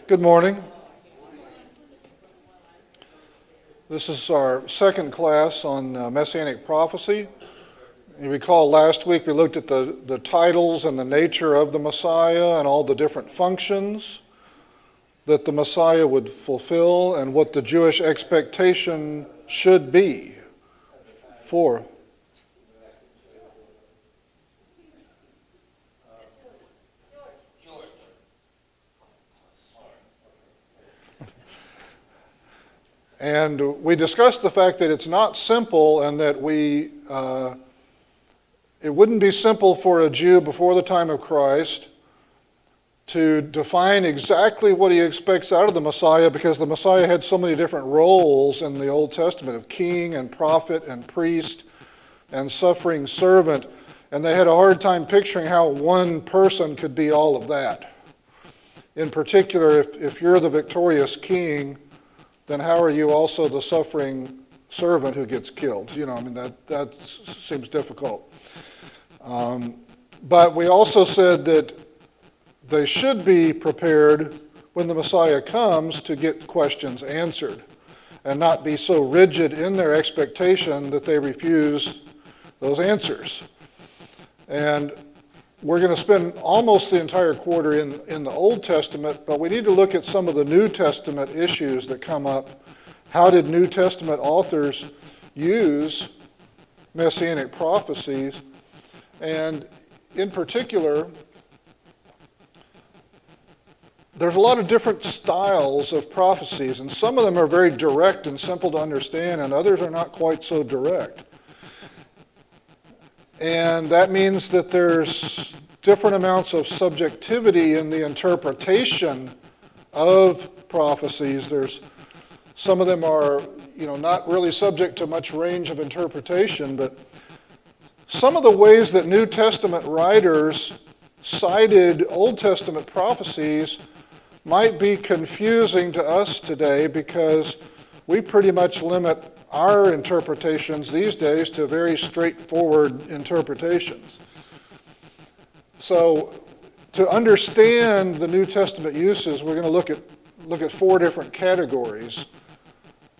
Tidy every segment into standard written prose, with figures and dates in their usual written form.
Good morning. This is our second class on Messianic prophecy. You recall last week we looked at the titles and the nature of the Messiah and all the different functions that the Messiah would fulfill and what the Jewish expectation should be for. And we discussed the fact that it's not simple and that it wouldn't be simple for a Jew before the time of Christ to define exactly what he expects out of the Messiah, because the Messiah had so many different roles in the Old Testament of king and prophet and priest and suffering servant, and they had a hard time picturing how one person could be all of that. In particular, if you're the victorious king, then how are you also the suffering servant who gets killed? That seems difficult. But we also said that they should be prepared when the Messiah comes to get questions answered and not be so rigid in their expectation that they refuse those answers. And we're going to spend almost the entire quarter in the Old Testament, but we need to look at some of the New Testament issues that come up. How did New Testament authors use Messianic prophecies? And in particular, there's a lot of different styles of prophecies, and some of them are very direct and simple to understand, and others are not quite so direct. And that means that there's different amounts of subjectivity in the interpretation of prophecies. Some of them are, not really subject to much range of interpretation, but some of the ways that New Testament writers cited Old Testament prophecies might be confusing to us today, because we pretty much limit our interpretations these days to very straightforward interpretations. So to understand the New Testament uses, we're going to look at four different categories.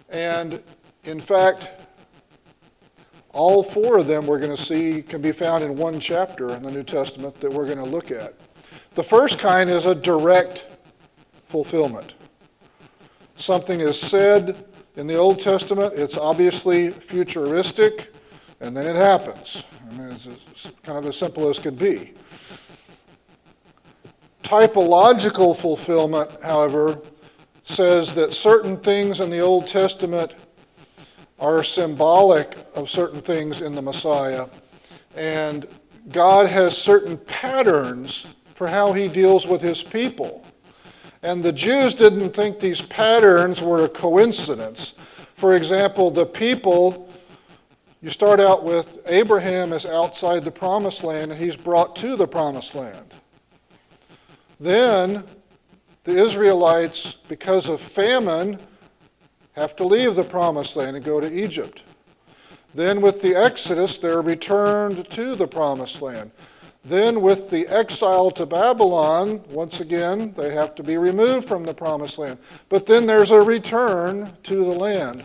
And in fact, all four of them we're going to see can be found in one chapter in the New Testament that we're going to look at. The first kind is a direct fulfillment. Something is said in the Old Testament, it's obviously futuristic, and then it happens. It's kind of as simple as could be. Typological fulfillment, however, says that certain things in the Old Testament are symbolic of certain things in the Messiah, and God has certain patterns for how he deals with his people. And the Jews didn't think these patterns were a coincidence. For example, the people, you start out with Abraham is outside the promised land and he's brought to the promised land. Then the Israelites, because of famine, have to leave the promised land and go to Egypt. Then with the Exodus, they're returned to the promised land. Then with the exile to Babylon, once again, they have to be removed from the promised land. But then there's a return to the land.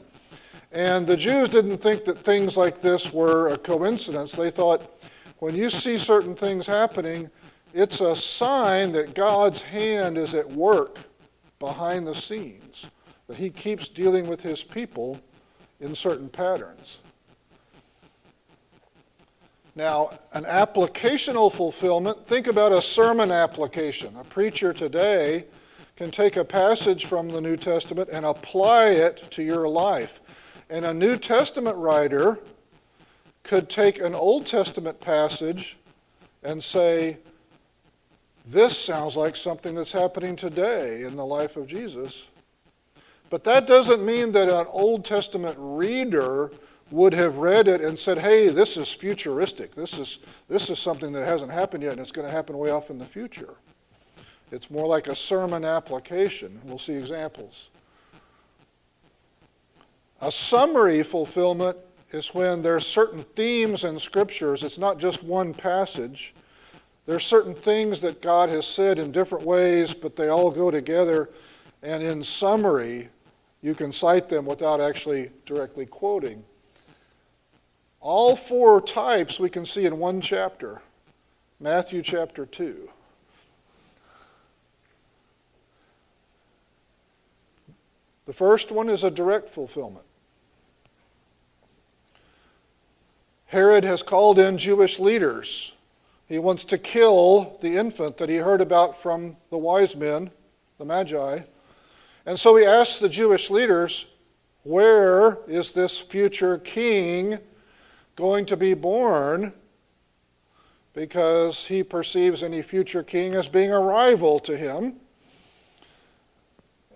And the Jews didn't think that things like this were a coincidence. They thought, when you see certain things happening, it's a sign that God's hand is at work behind the scenes, that he keeps dealing with his people in certain patterns. Now, an applicational fulfillment, think about a sermon application. A preacher today can take a passage from the New Testament and apply it to your life. And a New Testament writer could take an Old Testament passage and say, this sounds like something that's happening today in the life of Jesus. But that doesn't mean that an Old Testament reader would have read it and said, hey, this is futuristic. This is something that hasn't happened yet and it's going to happen way off in the future. It's more like a sermon application. We'll see examples. A summary fulfillment is when there's certain themes in scriptures. It's not just one passage. There's certain things that God has said in different ways, but they all go together And in summary, you can cite them without actually directly quoting. All four types we can see in one chapter, Matthew chapter 2. The first one is a direct fulfillment. Herod has called in Jewish leaders. He wants to kill the infant that he heard about from the wise men, the Magi. And so he asks the Jewish leaders, where is this future king going to be born? Because he perceives any future king as being a rival to him.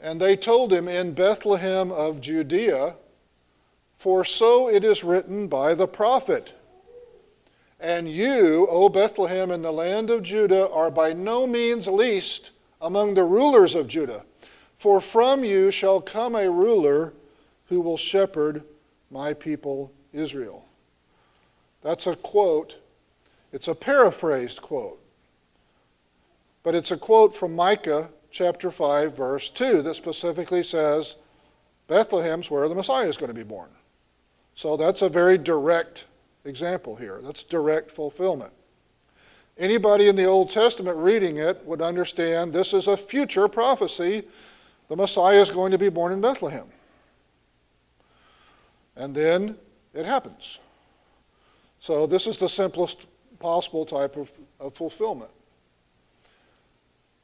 And they told him, in Bethlehem of Judea, for so it is written by the prophet. And you, O Bethlehem, in the land of Judah, are by no means least among the rulers of Judah. For from you shall come a ruler who will shepherd my people Israel. That's a quote. It's a paraphrased quote. But it's a quote from Micah chapter 5, verse 2 that specifically says, Bethlehem's where the Messiah is going to be born. So that's a very direct example here. That's direct fulfillment. Anybody in the Old Testament reading it would understand this is a future prophecy. The Messiah is going to be born in Bethlehem. And then it happens. So this is the simplest possible type of fulfillment.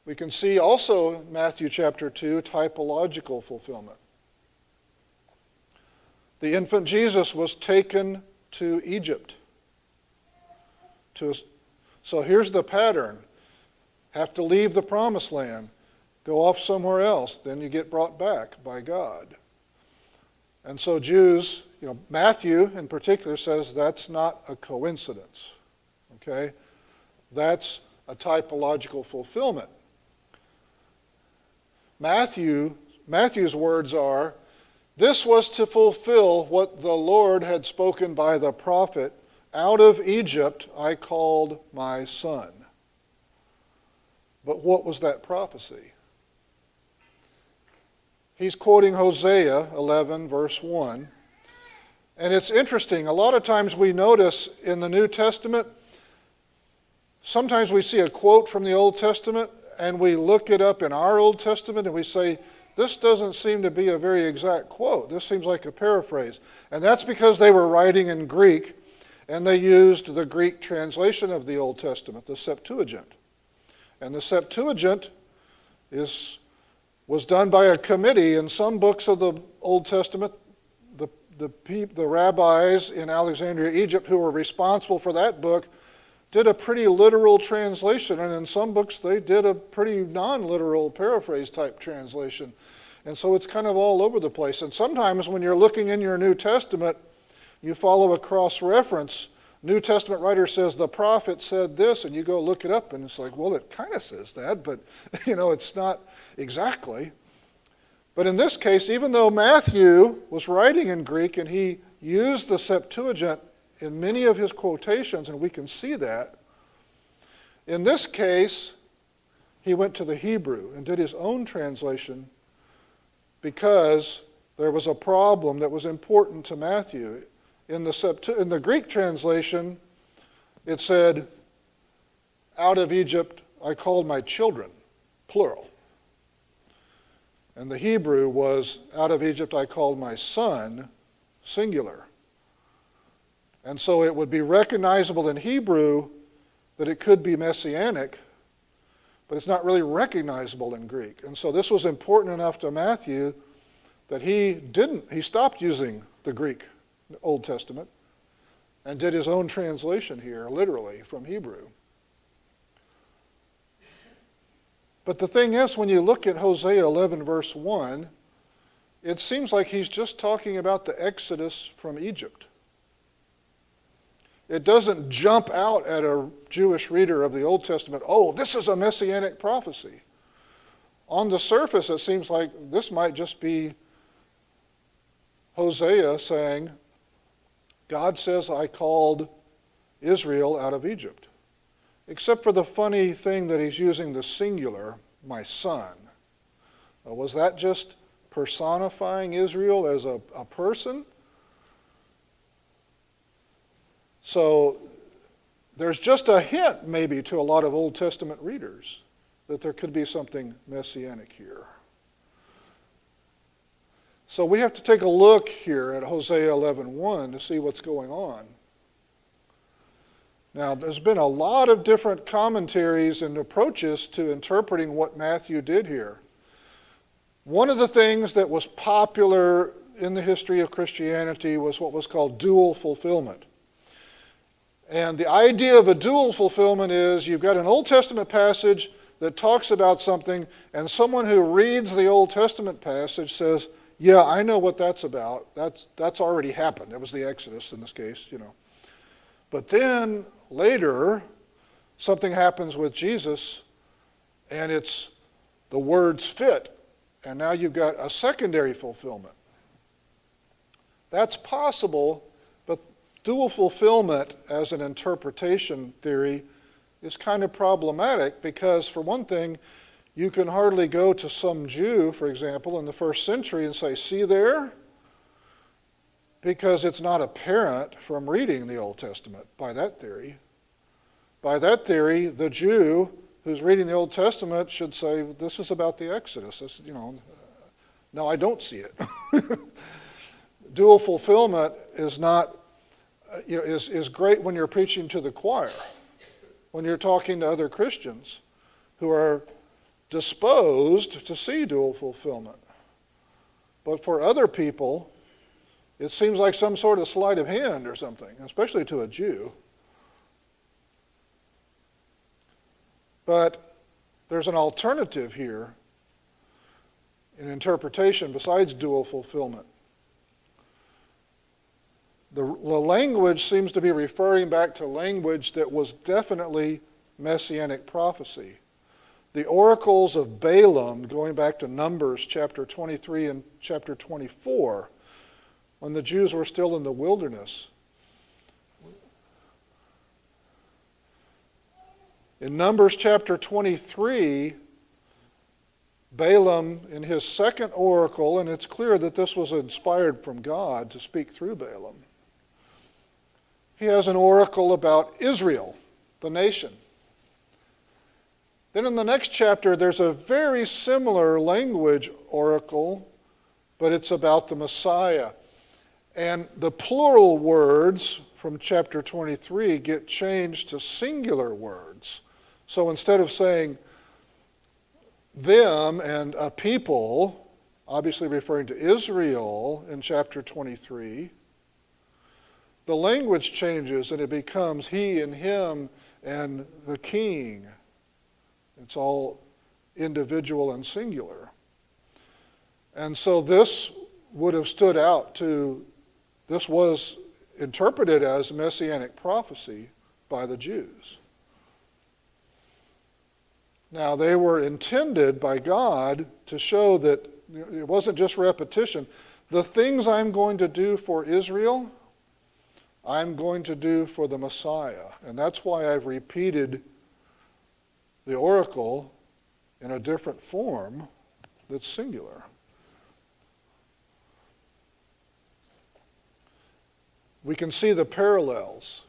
We can see also in Matthew chapter 2 typological fulfillment. The infant Jesus was taken to Egypt. So here's the pattern. Have to leave the promised land, go off somewhere else, then you get brought back by God. And so Jews, Matthew in particular says that's not a coincidence. Okay? That's a typological fulfillment. Matthew's words are, this was to fulfill what the Lord had spoken by the prophet, out of Egypt I called my son. But what was that prophecy? He's quoting Hosea 11, verse 1. And it's interesting, a lot of times we notice in the New Testament, sometimes we see a quote from the Old Testament and we look it up in our Old Testament and we say, this doesn't seem to be a very exact quote. This seems like a paraphrase. And that's because they were writing in Greek and they used the Greek translation of the Old Testament, the Septuagint. And the Septuagint was done by a committee. In some books of the Old Testament, the rabbis in Alexandria, Egypt, who were responsible for that book, did a pretty literal translation, and in some books they did a pretty non-literal paraphrase type translation. And so it's kind of all over the place. And sometimes when you're looking in your New Testament, you follow a cross-reference. New Testament writer says the prophet said this, and you go look it up, and it's like, well, it kind of says that, but it's not exactly. But in this case, even though Matthew was writing in Greek and he used the Septuagint in many of his quotations, and we can see that, in this case, he went to the Hebrew and did his own translation because there was a problem that was important to Matthew. In the Greek translation, it said, out of Egypt I called my children, plural. And the Hebrew was, out of Egypt I called my son, singular. And so it would be recognizable in Hebrew that it could be Messianic, but it's not really recognizable in Greek. And so this was important enough to Matthew that he stopped using the Greek Old Testament and did his own translation here, literally, from Hebrew. But the thing is, when you look at Hosea 11, verse 1, it seems like he's just talking about the Exodus from Egypt. It doesn't jump out at a Jewish reader of the Old Testament, oh, this is a messianic prophecy. On the surface, it seems like this might just be Hosea saying, God says I called Israel out of Egypt. Except for the funny thing that he's using the singular, my son. Was that just personifying Israel as a person? So there's just a hint maybe to a lot of Old Testament readers that there could be something messianic here. So we have to take a look here at Hosea 11:1 to see what's going on. Now, there's been a lot of different commentaries and approaches to interpreting what Matthew did here. One of the things that was popular in the history of Christianity was what was called dual fulfillment. And the idea of a dual fulfillment is you've got an Old Testament passage that talks about something, and someone who reads the Old Testament passage says, yeah, I know what that's about. That's already happened. It was the Exodus in this case, But then later, something happens with Jesus, and it's the words fit, and now you've got a secondary fulfillment. That's possible, but dual fulfillment as an interpretation theory is kind of problematic because, for one thing, you can hardly go to some Jew, for example, in the first century and say, see there? Because it's not apparent from reading the Old Testament by that theory. By that theory, the Jew who's reading the Old Testament should say, this is about the Exodus. No, I don't see it. Dual fulfillment is not, is great when you're preaching to the choir, when you're talking to other Christians who are disposed to see dual fulfillment. But for other people, it seems like some sort of sleight of hand or something, especially to a Jew. But there's an alternative here in interpretation besides dual fulfillment. The language seems to be referring back to language that was definitely Messianic prophecy. The oracles of Balaam, going back to Numbers chapter 23 and chapter 24, when the Jews were still in the wilderness. In Numbers chapter 23, Balaam, in his second oracle, and it's clear that this was inspired from God to speak through Balaam, he has an oracle about Israel, the nation. Then in the next chapter, there's a very similar language oracle, but it's about the Messiah. And the plural words from chapter 23 get changed to singular words. So instead of saying them and a people, obviously referring to Israel in chapter 23, the language changes and it becomes he and him and the king. It's all individual and singular. And so this would have stood out this was interpreted as Messianic prophecy by the Jews. Now, they were intended by God to show that it wasn't just repetition. The things I'm going to do for Israel, I'm going to do for the Messiah. And that's why I've repeated the oracle in a different form that's singular. We can see the parallels.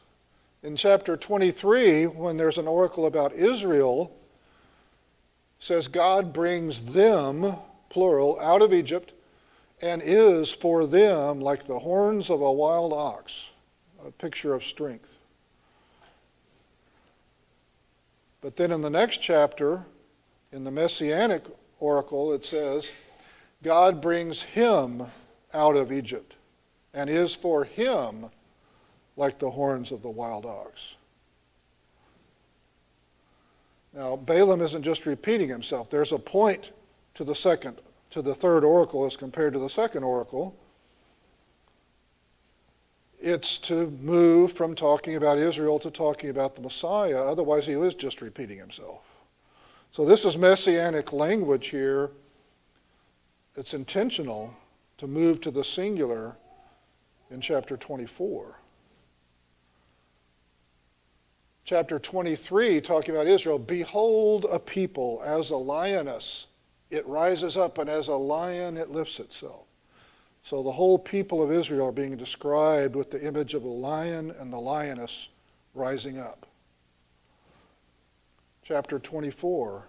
In chapter 23, when there's an oracle about Israel, it says God brings them, plural, out of Egypt and is for them like the horns of a wild ox, a picture of strength. But then in the next chapter, in the Messianic oracle, it says, God brings him out of Egypt and is for him like the horns of the wild ox. Now, Balaam isn't just repeating himself. There's a point to the third oracle as compared to the second oracle. It's to move from talking about Israel to talking about the Messiah. Otherwise, he was just repeating himself. So this is Messianic language here. It's intentional to move to the singular in chapter 24. Chapter 23, talking about Israel, behold a people as a lioness it rises up, and as a lion it lifts itself. So the whole people of Israel are being described with the image of the lion and the lioness rising up. Chapter 24,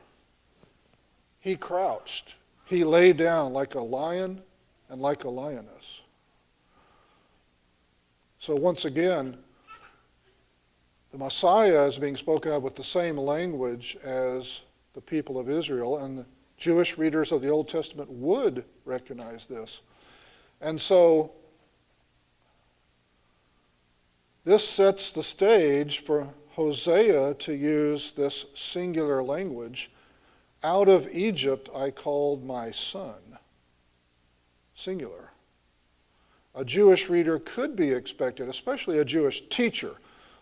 he crouched. He lay down like a lion and like a lioness. So once again, the Messiah is being spoken of with the same language as the people of Israel, and the Jewish readers of the Old Testament would recognize this. And so this sets the stage for Hosea to use this singular language. Out of Egypt I called my son. Singular. A Jewish reader could be expected, especially a Jewish teacher,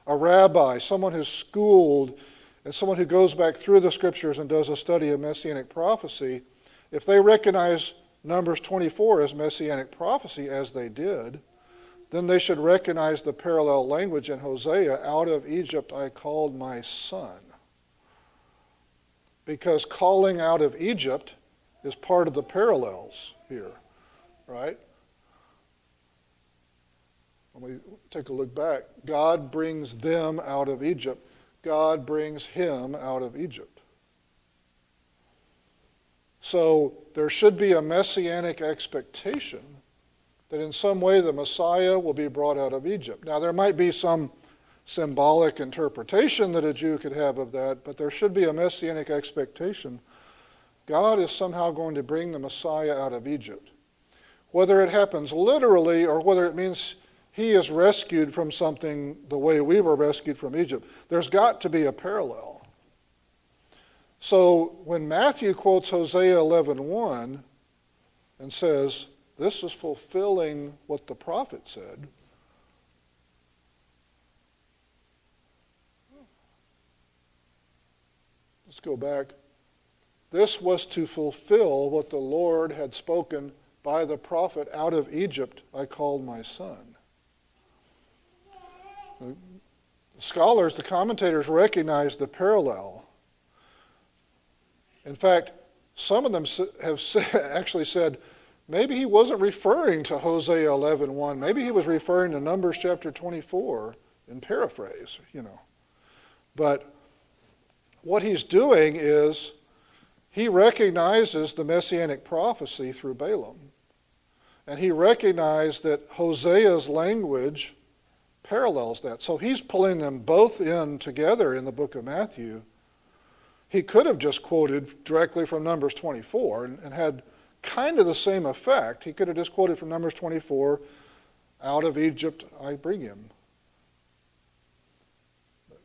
a rabbi, someone who's schooled, and someone who goes back through the scriptures and does a study of Messianic prophecy, if they recognize Numbers 24 as Messianic prophecy, as they did, then they should recognize the parallel language in Hosea, out of Egypt I called my son. Because calling out of Egypt is part of the parallels here, right? When we take a look back, God brings them out of Egypt. God brings him out of Egypt. So there should be a messianic expectation that in some way the Messiah will be brought out of Egypt. Now there might be some symbolic interpretation that a Jew could have of that, but there should be a messianic expectation. God is somehow going to bring the Messiah out of Egypt. Whether it happens literally or whether it means he is rescued from something the way we were rescued from Egypt, there's got to be a parallel. So when Matthew quotes Hosea 11:1 and says, this is fulfilling what the prophet said, let's go back. This was to fulfill what the Lord had spoken by the prophet, out of Egypt I called my son. The scholars, the commentators recognize the parallel. In fact, some of them have actually said, maybe he wasn't referring to Hosea 11:1. Maybe he was referring to Numbers chapter 24 in paraphrase, But what he's doing is he recognizes the messianic prophecy through Balaam. And he recognized that Hosea's language parallels that. So he's pulling them both in together in the book of Matthew. He could have just quoted directly from Numbers 24 and had kind of the same effect. He could have just quoted from Numbers 24, out of Egypt I bring him.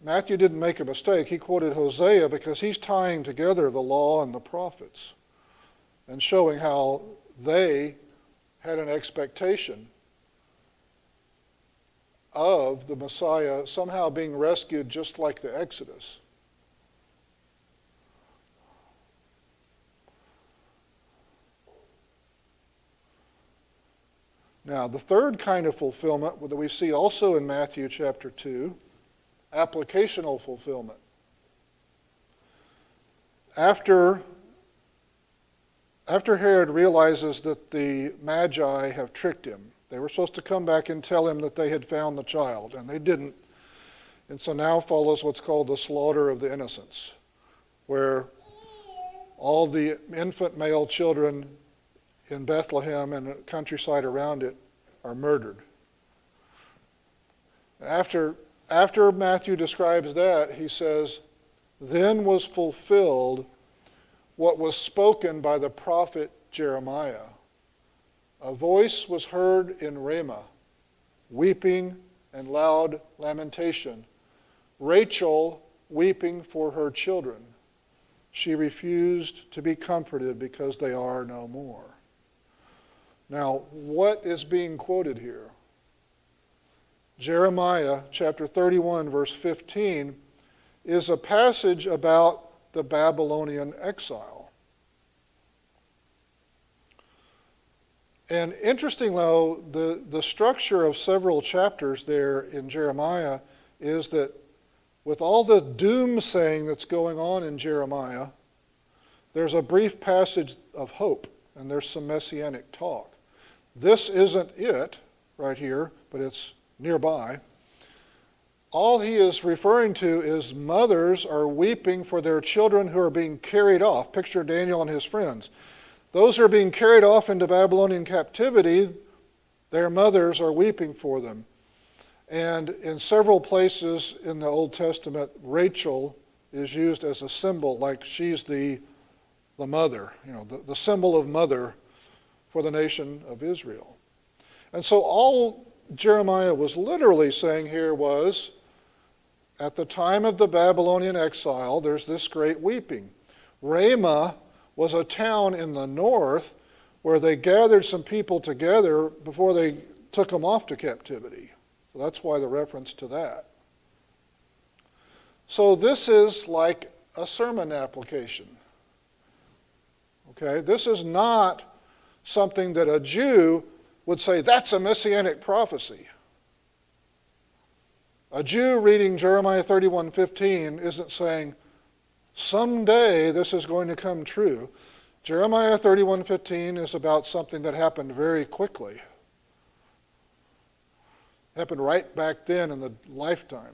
Matthew didn't make a mistake. He quoted Hosea because he's tying together the law and the prophets and showing how they had an expectation of the Messiah somehow being rescued just like the Exodus. Now, the third kind of fulfillment that we see also in Matthew chapter 2, applicational fulfillment. After Herod realizes that the Magi have tricked him, they were supposed to come back and tell him that they had found the child, and they didn't. And so now follows what's called the slaughter of the innocents, where all the infant male children in Bethlehem and the countryside around it are murdered. After Matthew describes that, he says, then was fulfilled what was spoken by the prophet Jeremiah. A voice was heard in Ramah, weeping and loud lamentation. Rachel weeping for her children. She refused to be comforted because they are no more. Now, what is being quoted here? Jeremiah chapter 31, verse 15, is a passage about the Babylonian exile. And interesting, though, the structure of several chapters there in Jeremiah is that with all the doomsaying that's going on in Jeremiah, there's a brief passage of hope, and there's some messianic talk. This isn't it right here, but it's nearby. All he is referring to is mothers are weeping for their children who are being carried off. Picture Daniel and his friends. Those who are being carried off into Babylonian captivity, their mothers are weeping for them. And in several places in the Old Testament, Rachel is used as a symbol, like she's the mother, the symbol of mother for the nation of Israel. And so all Jeremiah was literally saying here was, at the time of the Babylonian exile, there's this great weeping. Ramah was a town in the north where they gathered some people together before they took them off to captivity. So that's why the reference to that. So this is like a sermon application. Okay, this is not something that a Jew would say, that's a messianic prophecy. A Jew reading Jeremiah 31:15 isn't saying, someday this is going to come true. Jeremiah 31:15 is about something that happened very quickly. Happened right back then in the lifetime,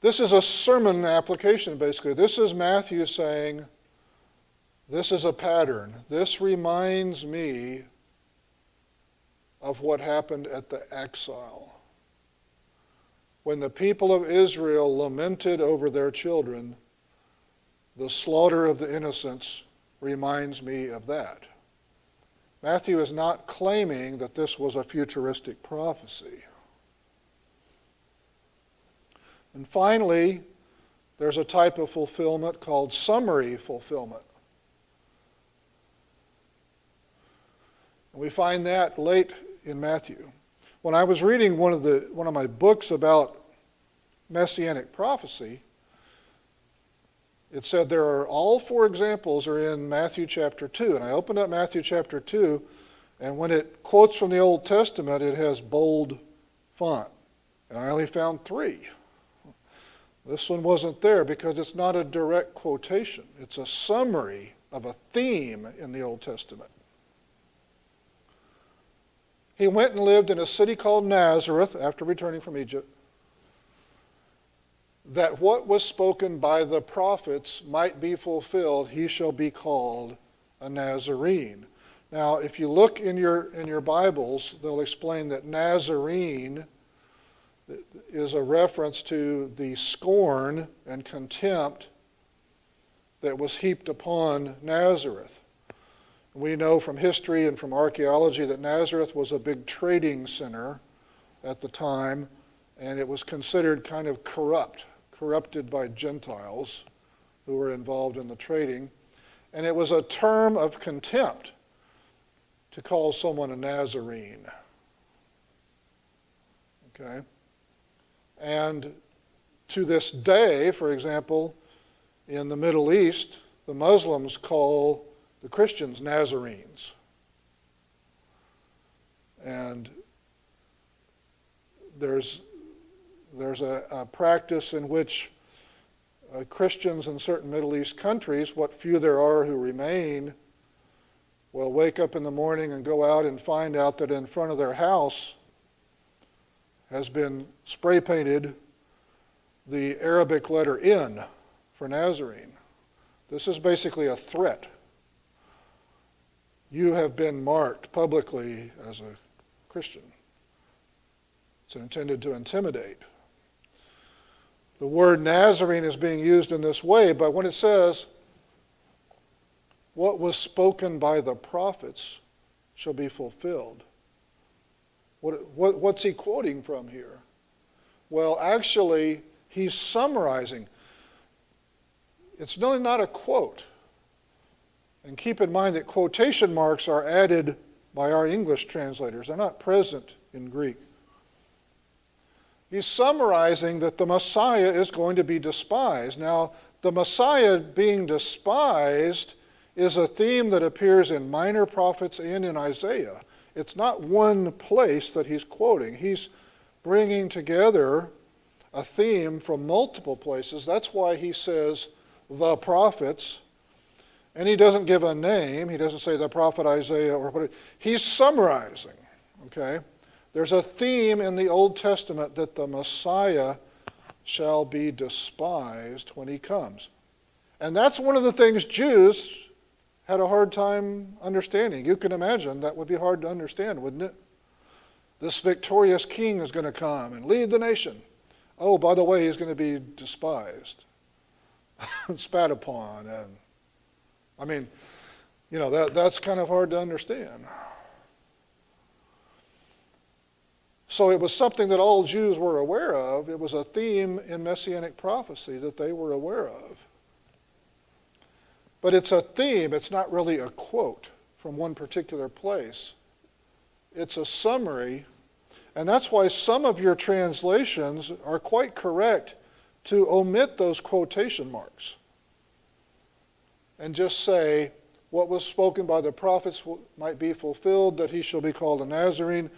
This is a sermon application, basically. This is Matthew saying, this is a pattern. This reminds me of what happened at the exile. When the people of Israel lamented over their children, the slaughter of the innocents reminds me of that. Matthew is not claiming that this was a futuristic prophecy. And finally, there's a type of fulfillment called summary fulfillment. And we find that late in Matthew. When I was reading one of my books about Messianic prophecy, it said there are all four examples are in Matthew chapter 2. And I opened up Matthew chapter 2, and when it quotes from the Old Testament, it has bold font. And I only found 3. This one wasn't there because it's not a direct quotation. It's a summary of a theme in the Old Testament. He went and lived in a city called Nazareth after returning from Egypt, that what was spoken by the prophets might be fulfilled. He shall be called a Nazarene. Now, if you look in your Bibles, they'll explain that Nazarene is a reference to the scorn and contempt that was heaped upon Nazareth. We know from history and from archaeology that Nazareth was a big trading center at the time, and it was considered kind of corrupted by Gentiles who were involved in the trading. And it was a term of contempt to call someone a Nazarene. Okay? And to this day, for example, in the Middle East, the Muslims call the Christians Nazarenes. And there's a practice in which Christians in certain Middle East countries, what few there are who remain, will wake up in the morning and go out and find out that in front of their house has been spray painted the Arabic letter N for Nazarene. This is basically a threat. You have been marked publicly as a Christian. It's intended to intimidate. The word Nazarene is being used in this way, but when it says, what was spoken by the prophets shall be fulfilled, what's he quoting from here? Well, actually, he's summarizing. It's really not a quote. And keep in mind that quotation marks are added by our English translators. They're not present in Greek. He's summarizing that the Messiah is going to be despised. Now, the Messiah being despised is a theme that appears in minor prophets and in Isaiah. It's not one place that he's quoting. He's bringing together a theme from multiple places. That's why he says, the prophets, and he doesn't give a name. He doesn't say the prophet Isaiah or whatever. He's summarizing, okay? There's a theme in the Old Testament that the Messiah shall be despised when he comes. And that's one of the things Jews had a hard time understanding. You can imagine that would be hard to understand, wouldn't it? This victorious king is going to come and lead the nation. Oh, by the way, he's going to be despised and spat upon. And I mean, you know, that's kind of hard to understand. So it was something that all Jews were aware of. It was a theme in Messianic prophecy that they were aware of. But it's a theme, it's not really a quote from one particular place. It's a summary, and that's why some of your translations are quite correct to omit those quotation marks and just say, what was spoken by the prophets might be fulfilled, that he shall be called a Nazarene,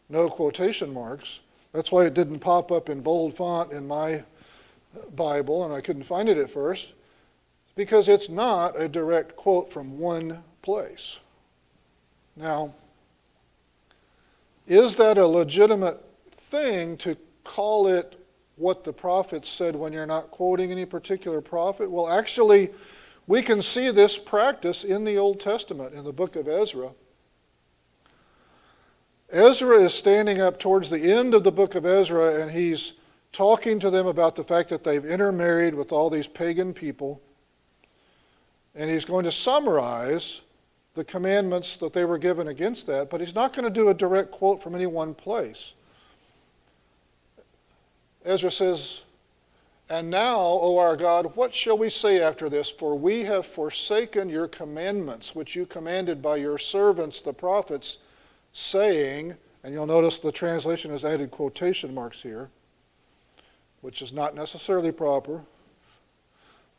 no quotation marks. That's why it didn't pop up in bold font in my Bible, and I couldn't find it at first, because it's not a direct quote from one place. Now, is that a legitimate thing to call it what the prophets said when you're not quoting any particular prophet? Well, actually, we can see this practice in the Old Testament, in the book of Ezra. Ezra is standing up towards the end of the book of Ezra, and he's talking to them about the fact that they've intermarried with all these pagan people. And he's going to summarize the commandments that they were given against that, but he's not going to do a direct quote from any one place. Ezra says, "And now, O our God, what shall we say after this? For we have forsaken your commandments, which you commanded by your servants the prophets, saying," and you'll notice the translation has added quotation marks here, which is not necessarily proper.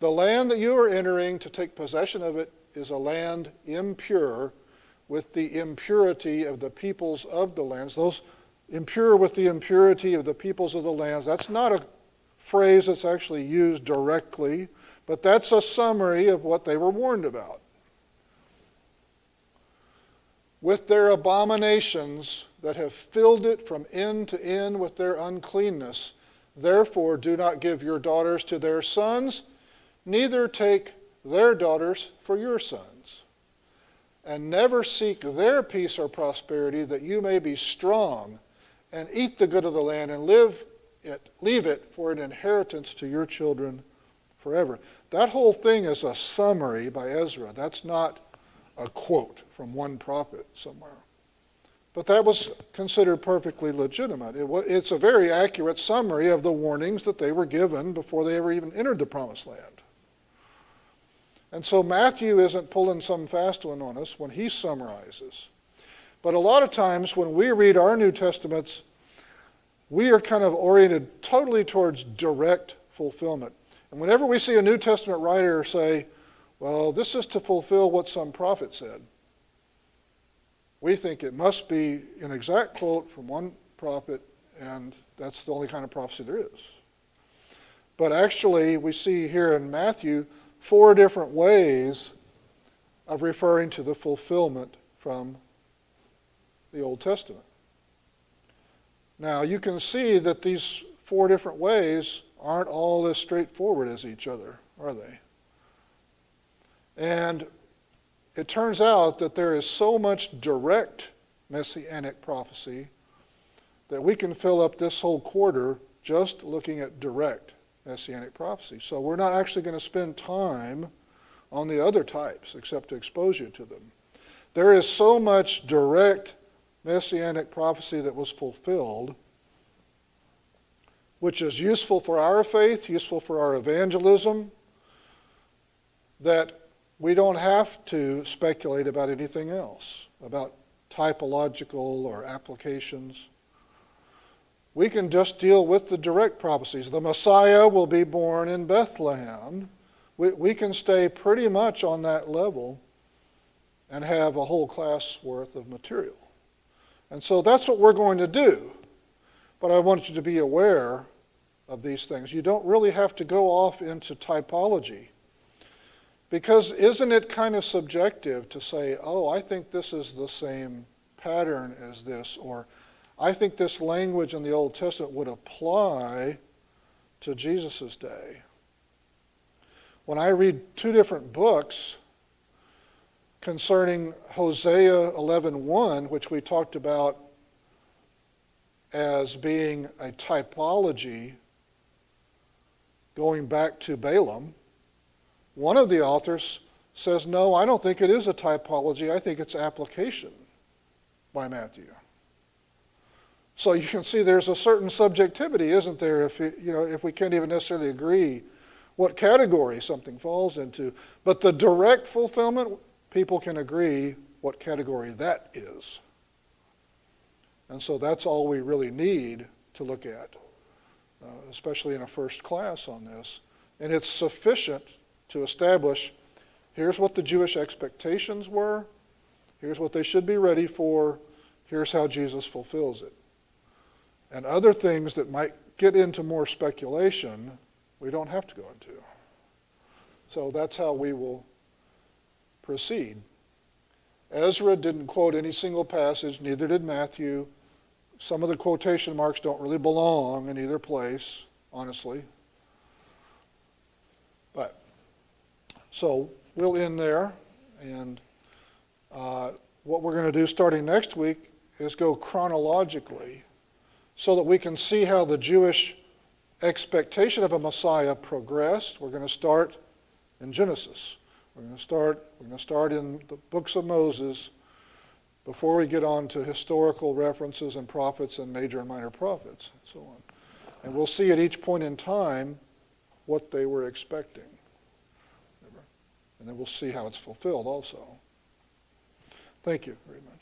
"The land that you are entering to take possession of it is a land impure with the impurity of the peoples of the lands." Those impure with the impurity of the peoples of the lands, that's not a phrase that's actually used directly, but that's a summary of what they were warned about. "With their abominations that have filled it from end to end with their uncleanness, therefore do not give your daughters to their sons, neither take their daughters for your sons. And never seek their peace or prosperity, that you may be strong and eat the good of the land and leave it for an inheritance to your children forever." That whole thing is a summary by Ezra. That's not a quote from one prophet somewhere. But that was considered perfectly legitimate. It's a very accurate summary of the warnings that they were given before they ever even entered the Promised Land. And so Matthew isn't pulling some fast one on us when he summarizes. But a lot of times when we read our New Testaments, we are kind of oriented totally towards direct fulfillment. And whenever we see a New Testament writer say, well, this is to fulfill what some prophet said, we think it must be an exact quote from one prophet, and that's the only kind of prophecy there is. But actually, we see here in Matthew 4 different ways of referring to the fulfillment from the Old Testament. Now, you can see that these 4 different ways aren't all as straightforward as each other, are they? And it turns out that there is so much direct Messianic prophecy that we can fill up this whole quarter just looking at direct Messianic prophecy. So we're not actually going to spend time on the other types except to expose you to them. There is so much direct Messianic prophecy that was fulfilled, which is useful for our faith, useful for our evangelism, that we don't have to speculate about anything else, about typological or applications. We can just deal with the direct prophecies. The Messiah will be born in Bethlehem. We can stay pretty much on that level and have a whole class worth of material. And so that's what we're going to do. But I want you to be aware of these things. You don't really have to go off into typology Because isn't it kind of subjective to say, oh, I think this is the same pattern as this, or I think this language in the Old Testament would apply to Jesus' day. When I read two different books concerning Hosea 11:1, which we talked about as being a typology going back to Balaam, one of the authors says, no, I don't think it is a typology. I think it's application by Matthew. So you can see there's a certain subjectivity, isn't there, if we can't even necessarily agree what category something falls into. But the direct fulfillment, people can agree what category that is. And so that's all we really need to look at, especially in a first class on this. And it's sufficient to establish, here's what the Jewish expectations were, here's what they should be ready for, here's how Jesus fulfills it. And other things that might get into more speculation, we don't have to go into. So that's how we will proceed. Ezra didn't quote any single passage, neither did Matthew. Some of the quotation marks don't really belong in either place, honestly. But, so we'll end there, and what we're going to do starting next week is go chronologically so that we can see how the Jewish expectation of a Messiah progressed. We're going to start in Genesis. We're going to start in the books of Moses before we get on to historical references and prophets and major and minor prophets and so on. And we'll see at each point in time what they were expecting. And then we'll see how it's fulfilled also. Thank you very much.